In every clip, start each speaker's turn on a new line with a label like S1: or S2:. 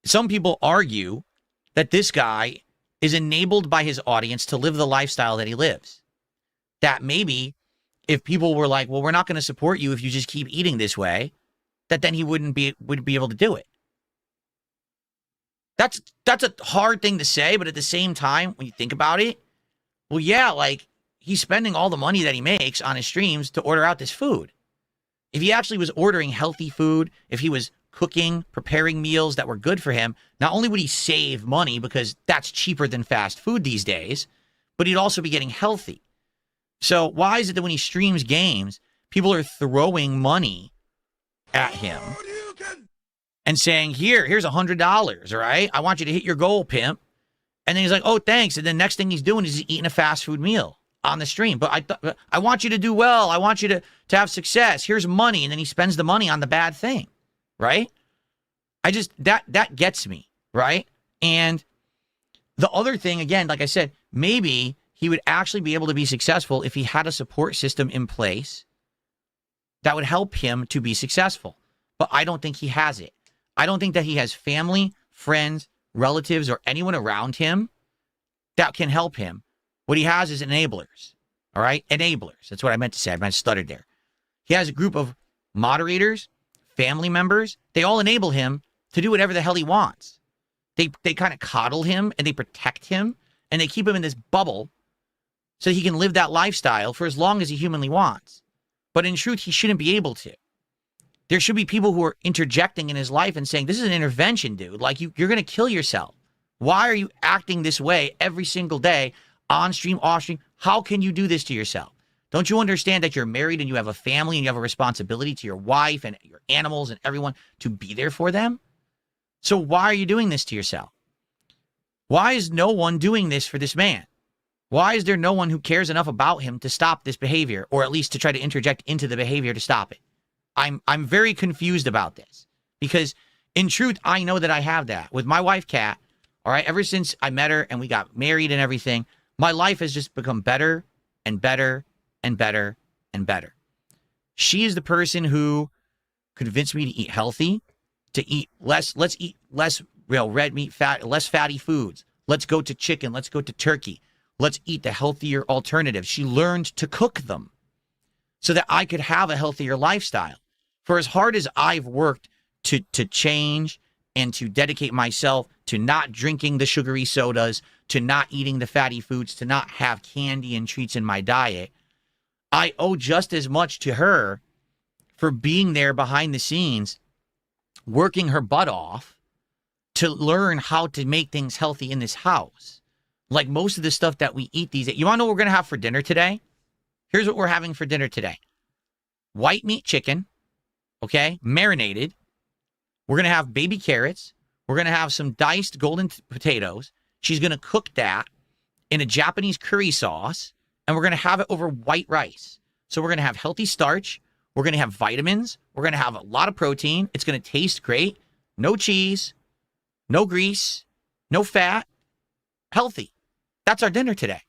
S1: some people argue that this guy is enabled by his audience to live the lifestyle that he lives. That maybe if people were like, well, we're not going to support you if you just keep eating this way, that then he would be able to do it. That's a hard thing to say, but at the same time, when you think about it, well, yeah, like he's spending all the money that he makes on his streams to order out this food. If he actually was ordering healthy food, if he was cooking, preparing meals that were good for him, not only would he save money because that's cheaper than fast food these days, but he'd also be getting healthy. So why is it that when he streams games, people are throwing money at him and saying, here's $100, all right? I want you to hit your goal, pimp. And then he's like, oh, thanks. And then next thing he's doing is he's eating a fast food meal on the stream. But I want you to do well. I want you to have success. Here's money. And then he spends the money on the bad thing, right? That gets me, right? And the other thing, again, like I said, maybe he would actually be able to be successful if he had a support system in place that would help him to be successful. But I don't think he has it. I don't think that he has family, friends, relatives, or anyone around him that can help him. What he has is enablers, all right? Enablers. That's what I meant to say. I stuttered there. He has a group of moderators, family members. They all enable him to do whatever the hell he wants. They kind of coddle him and they protect him and they keep him in this bubble so he can live that lifestyle for as long as he humanly wants. But in truth, he shouldn't be able to. There should be people who are interjecting in his life and saying, this is an intervention, dude. Like, you're going to kill yourself. Why are you acting this way every single day, on stream, off stream? How can you do this to yourself? Don't you understand that you're married and you have a family and you have a responsibility to your wife and your animals and everyone to be there for them? So why are you doing this to yourself? Why is no one doing this for this man? Why is there no one who cares enough about him to stop this behavior, or at least to try to interject into the behavior to stop it? I'm very confused about this because in truth, I know that I have that with my wife, Kat. All right. Ever since I met her and we got married and everything, my life has just become better and better and better and better. She is the person who convinced me to eat healthy, to eat less. Let's eat less red meat, less fatty foods. Let's go to chicken. Let's go to turkey. Let's eat the healthier alternatives. She learned to cook them so that I could have a healthier lifestyle. For as hard as I've worked to change and to dedicate myself to not drinking the sugary sodas, to not eating the fatty foods, to not have candy and treats in my diet, I owe just as much to her for being there behind the scenes, working her butt off to learn how to make things healthy in this house. Like most of the stuff that we eat these days. You want to know what we're going to have for dinner today? Here's what we're having for dinner today. White meat chicken, okay, marinated. We're going to have baby carrots. We're going to have some diced golden potatoes. She's going to cook that in a Japanese curry sauce, and we're going to have it over white rice. So we're going to have healthy starch. We're going to have vitamins. We're going to have a lot of protein. It's going to taste great. No cheese, no grease, no fat, healthy. That's our dinner today.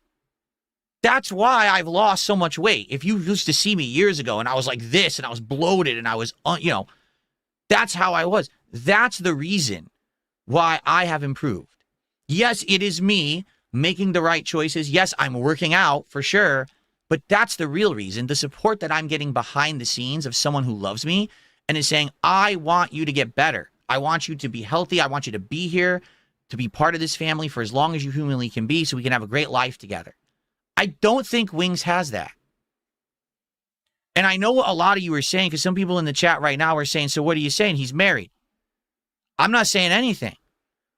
S1: That's why I've lost so much weight. If you used to see me years ago and I was like this and I was bloated and I was, that's how I was. That's the reason why I have improved. Yes, it is me making the right choices. Yes, I'm working out for sure, but that's the real reason. The support that I'm getting behind the scenes of someone who loves me and is saying, I want you to get better. I want you to be healthy. I want you to be here, to be part of this family for as long as you humanly can be so we can have a great life together. I don't think Wings has that. And I know what a lot of you are saying, because some people in the chat right now are saying, so what are you saying? He's married. I'm not saying anything.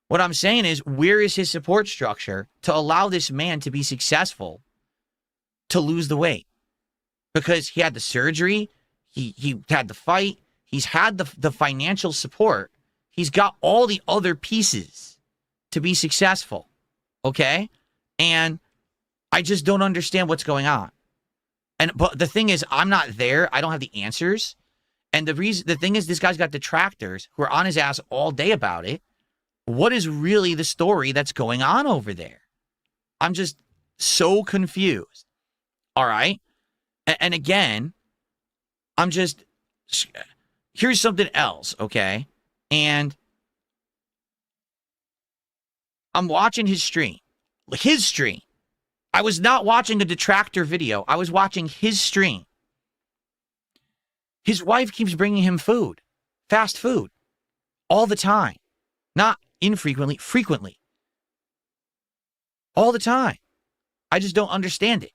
S1: What I'm saying is, where is his support structure to allow this man to be successful to lose the weight? Because he had the surgery, he had the fight, he's had the financial support, he's got all the other pieces to be successful, okay? And I just don't understand what's going on. But the thing is, I'm not there. I don't have the answers. And the thing is, this guy's got detractors who are on his ass all day about it. What is really the story that's going on over there? I'm just so confused. All right. And again, here's something else. Okay. And I'm watching his stream. His stream. I was not watching a detractor video. I was watching his stream. His wife keeps bringing him food, fast food, all the time. Not infrequently, frequently. All the time. I just don't understand it.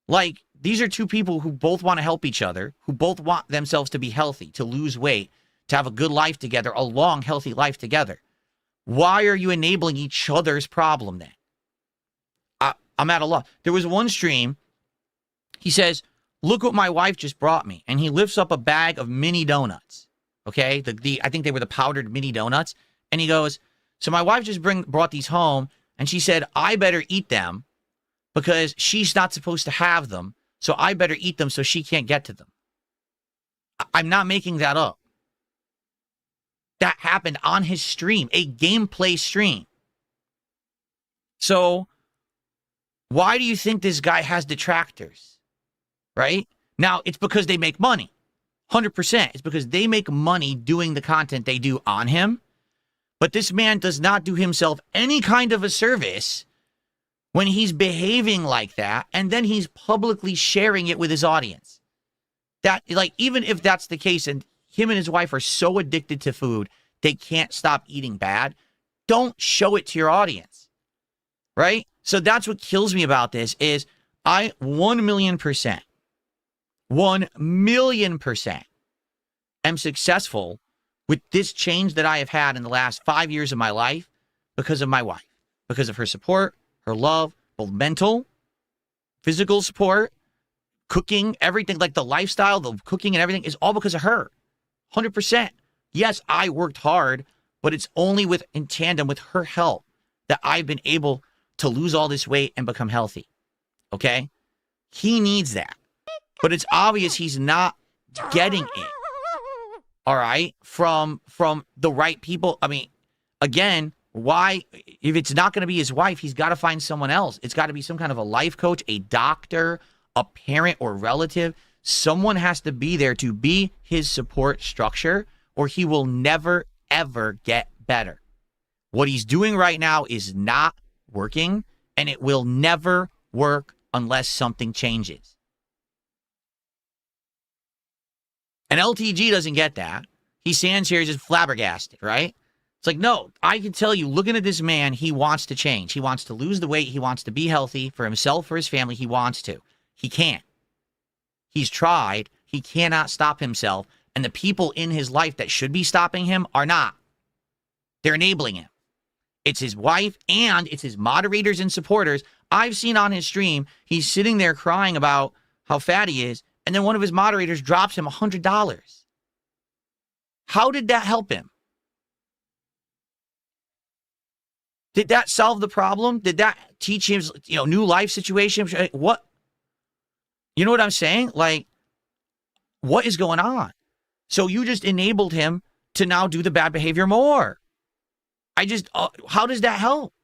S1: Like, these are two people who both want to help each other, who both want themselves to be healthy, to lose weight, to have a good life together, a long, healthy life together. Why are you enabling each other's problem then? I'm at a loss. There was one stream, he says, look what my wife just brought me. And he lifts up a bag of mini donuts. Okay? I think they were the powdered mini donuts. And he goes, so my wife just brought these home, and she said, I better eat them because she's not supposed to have them. So I better eat them so she can't get to them. I'm not making that up. That happened on his stream, a gameplay stream. So why do you think this guy has detractors? Right? Now, it's because they make money. 100%. It's because they make money doing the content they do on him. But this man does not do himself any kind of a service when he's behaving like that, and then he's publicly sharing it with his audience. That, like, even if that's the case, and him and his wife are so addicted to food, they can't stop eating bad, don't show it to your audience, right? So that's what kills me about this is I 1,000,000%, 1,000,000% am successful with this change that I have had in the last 5 years of my life because of my wife, because of her support, her love, both mental, physical support, cooking, everything, like the lifestyle, the cooking and everything is all because of her. 100%. Yes, I worked hard, but it's only in tandem with her help that I've been able to lose all this weight and become healthy. Okay? He needs that. But it's obvious he's not getting it. All right? From the right people. I mean, again, why, if it's not going to be his wife, he's got to find someone else. It's got to be some kind of a life coach, a doctor, a parent or relative. Someone has to be there to be his support structure, or he will never, ever get better. What he's doing right now is not working, and it will never work unless something changes. And LTG doesn't get that. He stands here just flabbergasted, right? It's like, no, I can tell you, looking at this man, he wants to change. He wants to lose the weight. He wants to be healthy for himself, for his family. He wants to. He can't. He's tried. He cannot stop himself. And the people in his life that should be stopping him are not. They're enabling him. It's his wife and it's his moderators and supporters. I've seen on his stream, he's sitting there crying about how fat he is, and then one of his moderators drops him $100. How did that help him? Did that solve the problem? Did that teach him, new life situation? What? You know what I'm saying? Like, what is going on? So you just enabled him to now do the bad behavior more. How does that help?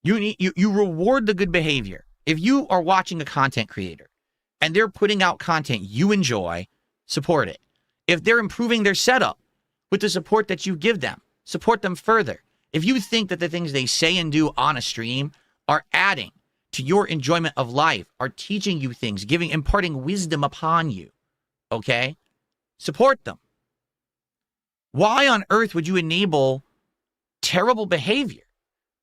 S1: You reward the good behavior. If you are watching a content creator and they're putting out content you enjoy, support it. If they're improving their setup with the support that you give them, support them further. If you think that the things they say and do on a stream are adding to your enjoyment of life, are teaching you things, imparting wisdom upon you, okay? Support them. Why on earth would you enable terrible behavior?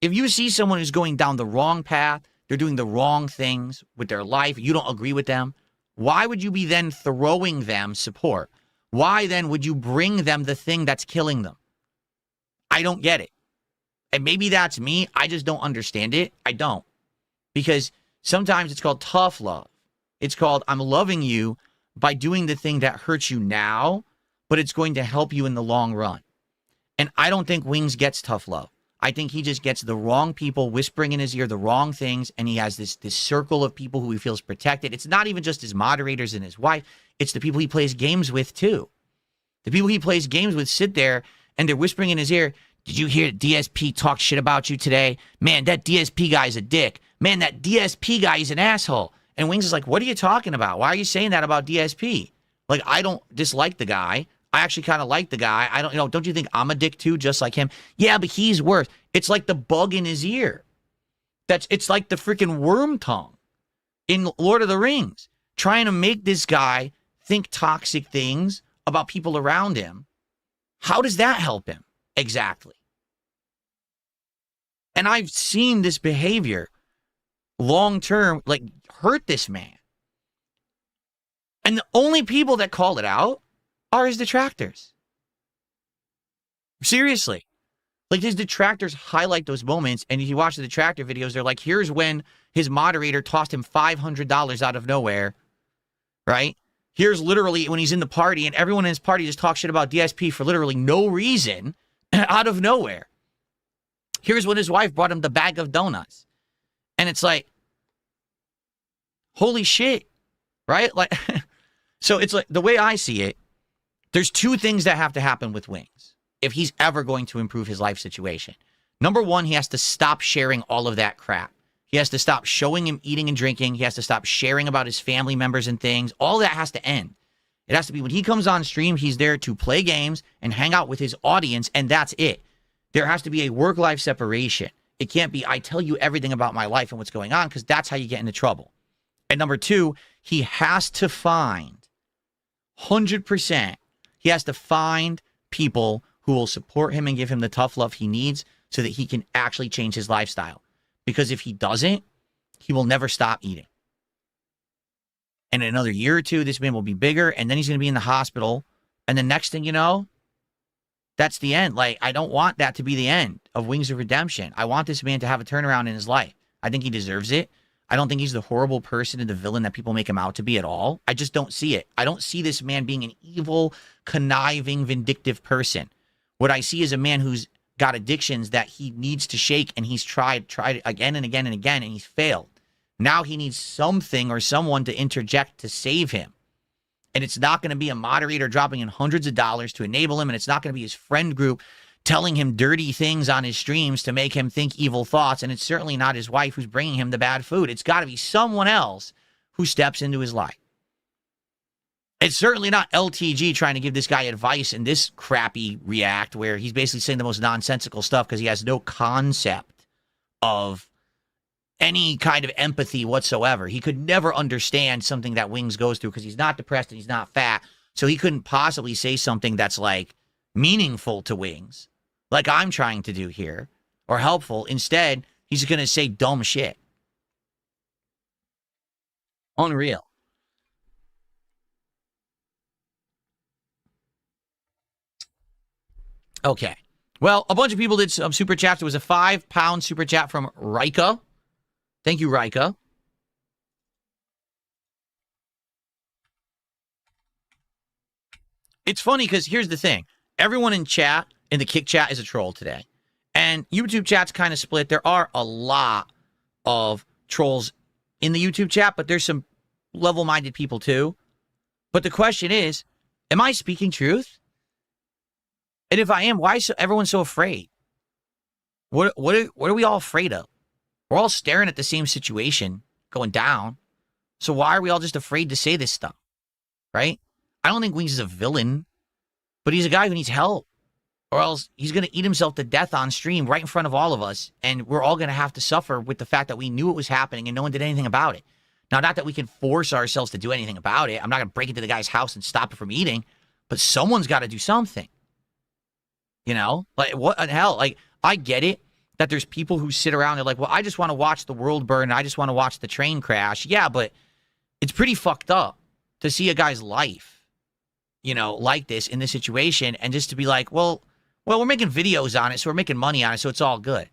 S1: If you see someone who's going down the wrong path, they're doing the wrong things with their life, you don't agree with them, why would you be then throwing them support? Why then would you bring them the thing that's killing them? I don't get it. And maybe that's me. I just don't understand it. I don't. Because sometimes it's called tough love. It's called, I'm loving you by doing the thing that hurts you now, but it's going to help you in the long run. And I don't think Wings gets tough love. I think he just gets the wrong people whispering in his ear the wrong things, and he has this circle of people who he feels protected. It's not even just his moderators and his wife. It's the people he plays games with, too. The people he plays games with sit there, and they're whispering in his ear, did you hear DSP talk shit about you today? Man, that DSP guy's a dick. Man, that DSP guy is an asshole. And Wings is like, what are you talking about? Why are you saying that about DSP? Like, I don't dislike the guy. I actually kind of like the guy. Don't you think I'm a dick too, just like him? Yeah, but he's worse. It's like the bug in his ear. It's like the freaking worm tongue in Lord of the Rings, trying to make this guy think toxic things about people around him. How does that help him? Exactly. And I've seen this behavior long-term, like, hurt this man. And the only people that call it out are his detractors. Seriously. Like, his detractors highlight those moments, and if you watch the detractor videos, they're like, here's when his moderator tossed him $500 out of nowhere, right? Here's literally when he's in the party, and everyone in his party just talks shit about DSP for literally no reason, out of nowhere. Here's when his wife brought him the bag of donuts. And it's like, holy shit, right? Like, so it's like, the way I see it, there's two things that have to happen with Wings if he's ever going to improve his life situation. Number one, he has to stop sharing all of that crap. He has to stop showing him eating and drinking. He has to stop sharing about his family members and things. All that has to end. It has to be when he comes on stream, he's there to play games and hang out with his audience, and that's it. There has to be a work-life separation. It can't be, I tell you everything about my life and what's going on, because that's how you get into trouble. And number two, he has to find, 100%, he has to find people who will support him and give him the tough love he needs so that he can actually change his lifestyle. Because if he doesn't, he will never stop eating. And in another year or two, this man will be bigger, and then he's going to be in the hospital. And the next thing you know, that's the end. Like, I don't want that to be the end of Wings of Redemption. I want this man to have a turnaround in his life. I think he deserves it. I don't think he's the horrible person and the villain that people make him out to be at all. I just don't see it. I don't see this man being an evil, conniving, vindictive person. What I see is a man who's got addictions that he needs to shake, and he's tried again and again and again, and he's failed. Now he needs something or someone to interject to save him. And it's not going to be a moderator dropping in hundreds of dollars to enable him, and it's not going to be his friend group telling him dirty things on his streams to make him think evil thoughts, and it's certainly not his wife who's bringing him the bad food. It's got to be someone else who steps into his life. It's certainly not LTG trying to give this guy advice in this crappy react where he's basically saying the most nonsensical stuff because he has no concept of any kind of empathy whatsoever. He could never understand something that Wings goes through because he's not depressed and he's not fat, so he couldn't possibly say something that's, like, meaningful to Wings, like I'm trying to do here, or helpful. Instead, he's going to say dumb shit. Unreal. Okay. Well, a bunch of people did some super chats. There was a £5 super chat from Rika. Thank you, Rika. It's funny because here's the thing. Everyone in chat, in the Kick chat, is a troll today. And YouTube chat's kind of split. There are a lot of trolls in the YouTube chat, but there's some level-minded people too. But the question is, am I speaking truth? And if I am, why is everyone so afraid? What are we all afraid of? We're all staring at the same situation going down. So why are we all just afraid to say this stuff? Right? I don't think Wings is a villain, but he's a guy who needs help. Or else he's going to eat himself to death on stream right in front of all of us. And we're all going to have to suffer with the fact that we knew it was happening and no one did anything about it. Now, not that we can force ourselves to do anything about it. I'm not going to break into the guy's house and stop it from eating. But someone's got to do something. You know? Like, what the hell? Like, I get it that there's people who sit around and they're like, well, I just want to watch the world burn. And I just want to watch the train crash. Yeah, but it's pretty fucked up to see a guy's life, you know, like this in this situation. And just to be like, well, we're making videos on it, so we're making money on it, so it's all good.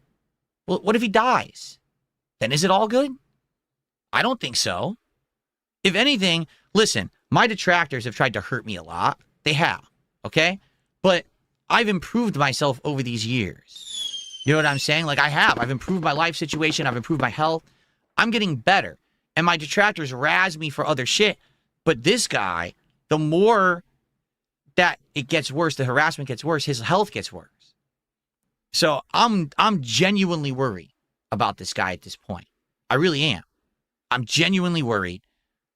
S1: Well, what if he dies? Then is it all good? I don't think so. If anything, listen, my detractors have tried to hurt me a lot. They have, okay? But I've improved myself over these years. You know what I'm saying? Like, I have. I've improved my life situation. I've improved my health. I'm getting better. And my detractors razz me for other shit. But this guy, the more that it gets worse, the harassment gets worse, his health gets worse. So I'm genuinely worried about this guy at this point. I really am. I'm genuinely worried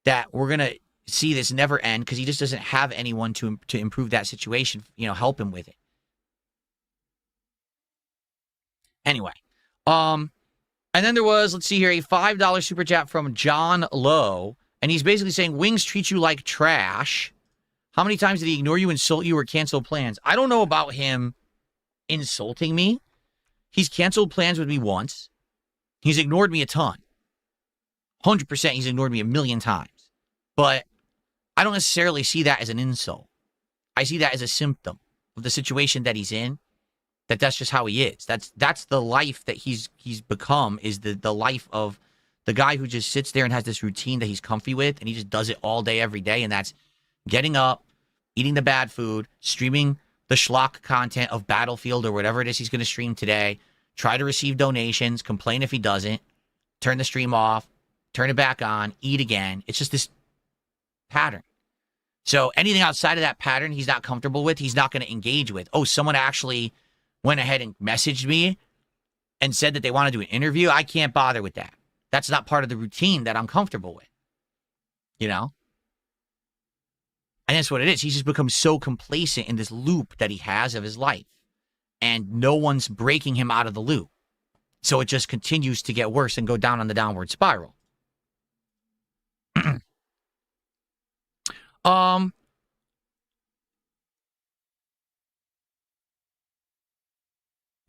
S1: that we're going to see this never end because he just doesn't have anyone to improve that situation, you know, help him with it. Anyway, and then there was, let's see here, a $5 super chat from John Lowe, and he's basically saying wings treat you like trash. How many times did he ignore you, insult you, or cancel plans? I don't know about him insulting me. He's canceled plans with me once. He's ignored me a ton. 100% he's ignored me a million times. But I don't necessarily see that as an insult. I see that as a symptom of the situation that he's in, that's just how he is. That's the life that he's become, is the life of the guy who just sits there and has this routine that he's comfy with, and he just does it all day, every day, and that's getting up, eating the bad food, streaming the schlock content of Battlefield or whatever it is he's going to stream today, try to receive donations, complain if he doesn't, turn the stream off, turn it back on, eat again. It's just this pattern. So anything outside of that pattern he's not comfortable with, he's not going to engage with. Oh, someone actually went ahead and messaged me and said that they want to do an interview. I can't bother with that. That's not part of the routine that I'm comfortable with. You know? And that's what it is. He's just become so complacent in this loop that he has of his life. And no one's breaking him out of the loop. So it just continues to get worse and go down on the downward spiral.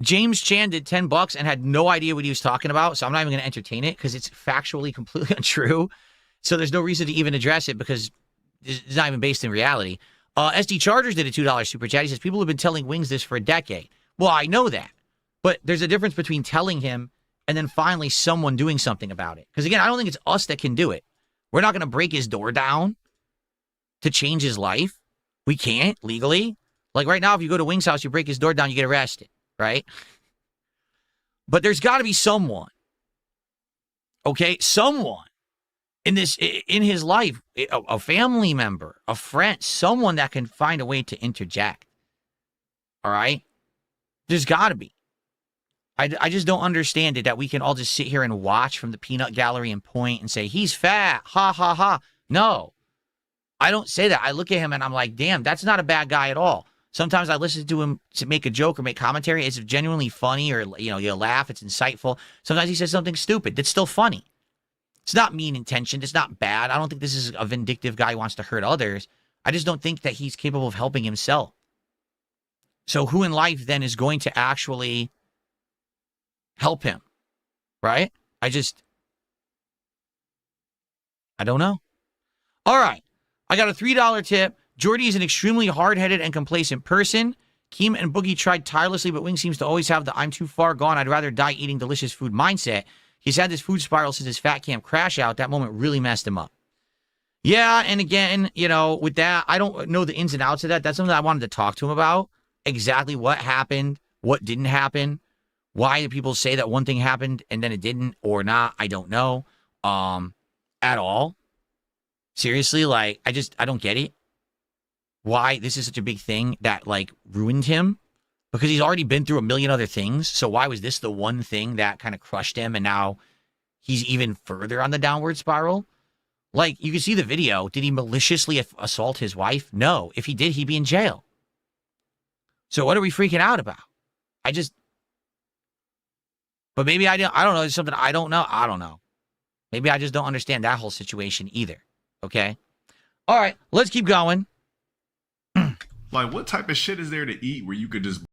S1: James Chan did $10 and had no idea what he was talking about, so I'm not even going to entertain it because it's factually completely untrue. So there's no reason to even address it because it's not even based in reality. SD Chargers did a $2 super chat. He says, people have been telling Wings this for a decade. Well, I know that. But there's a difference between telling him and then finally someone doing something about it. Because again, I don't think it's us that can do it. We're not going to break his door down to change his life. We can't legally. Like right now, if you go to Wings' house, you break his door down, you get arrested. Right? But there's got to be someone, okay? Someone in his life, a family member, a friend, someone that can find a way to interject. All right? There's got to be. I just don't understand it that we can all just sit here and watch from the peanut gallery and point and say, he's fat, ha, ha, ha. No, I don't say that. I look at him and I'm like, damn, that's not a bad guy at all. Sometimes I listen to him to make a joke or make commentary. It's genuinely funny or, you laugh. It's insightful. Sometimes he says something stupid that's still funny. It's not mean intentioned. It's not bad. I don't think this is a vindictive guy who wants to hurt others. I just don't think that he's capable of helping himself. So who in life then is going to actually help him? Right? I don't know. All right. I got a $3 tip. Jordy is an extremely hard-headed and complacent person. Keem and Boogie tried tirelessly, but Wing seems to always have the I'm too far gone, I'd rather die eating delicious food mindset. He's had this food spiral since his fat camp crash out. That moment really messed him up. Yeah, and again, with that, I don't know the ins and outs of that. That's something I wanted to talk to him about. Exactly what happened, what didn't happen, why do people say that one thing happened and then it didn't or not. I don't know at all. Seriously, I don't get it. Why this is such a big thing that, ruined him. Because he's already been through a million other things. So why was this the one thing that kind of crushed him and now he's even further on the downward spiral? You can see the video. Did he maliciously assault his wife? No. If he did, he'd be in jail. So what are we freaking out about? But maybe I don't know. There's something I don't know. I don't know. Maybe I just don't understand that whole situation either. Okay? All right. Let's keep going.
S2: What type of shit is there to eat where you could just